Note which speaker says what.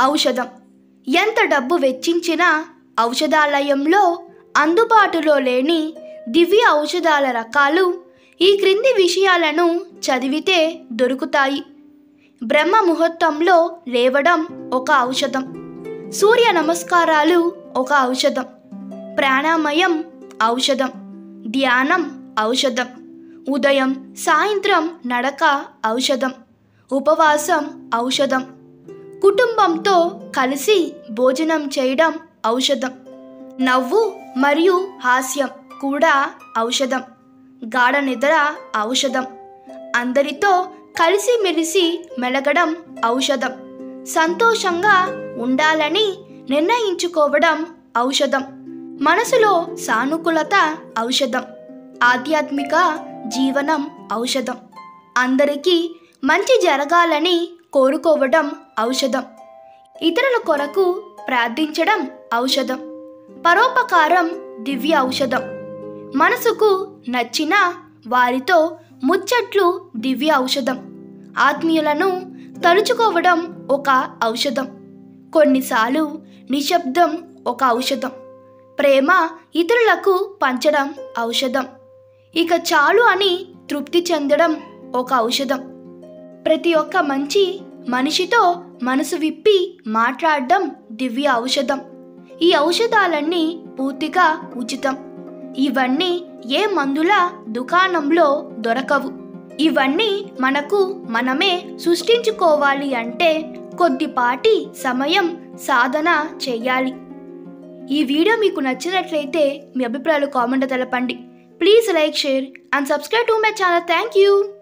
Speaker 1: ఔషధం. ఎంత డబ్బు వెచ్చించినా ఔషధాలయంలో అందుబాటులో లేని దివ్య ఔషధాల రకాలు ఈ క్రింది విషయాలను చదివితే దొరుకుతాయి. బ్రహ్మ ముహూర్తంలో లేవడం ఒక ఔషధం. సూర్య నమస్కారాలు ఒక ఔషధం. ప్రాణాయామం ఔషధం. ధ్యానం ఔషధం. ఉదయం సాయంత్రం నడక ఔషధం. ఉపవాసం ఔషధం. కుటుంబంతో కలిసి భోజనం చేయడం ఔషధం. నవ్వు మరియు హాస్యం కూడా ఔషధం. గాఢ నిద్ర ఔషధం. అందరితో కలిసిమెలిసి మెలగడం ఔషధం. సంతోషంగా ఉండాలని నిర్ణయించుకోవడం ఔషధం. మనసులో సానుకూలత ఔషధం. ఆధ్యాత్మిక జీవనం ఔషధం. అందరికీ మంచి జరగాలని కోరుకోవడం ఔషధం. ఇతరుల కొరకు ప్రార్థించడం ఔషధం. పరోపకారం దివ్య ఔషధం. మనసుకు నచ్చిన వారితో ముచ్చట్లు దివ్య ఔషధం. ఆత్మీయులను తలుచుకోవడం ఒక ఔషధం. కొన్నిసార్లు నిశ్శబ్దం ఒక ఔషధం. ప్రేమ ఇతరులకు పంచడం ఔషధం. ఇక చాలు అని తృప్తి చెందడం ఒక ఔషధం. ప్రతి ఒక్క మంచి మనిషితో మనసు విప్పి మాట్లాడడం దివ్య ఔషధం. ఈ ఔషధాలన్నీ పూర్తిగా ఉచితం. ఇవన్నీ ఏ మందుల దుకాణంలో దొరకవు. ఇవన్నీ మనకు మనమే సృష్టించుకోవాలి అంటే కొద్దిపాటి సమయం సాధన చేయాలి. ఈ వీడియో మీకు నచ్చినట్లయితే మీ అభిప్రాయాలు కామెంట్ తెలపండి. Please like, share and subscribe to my channel. Thank you.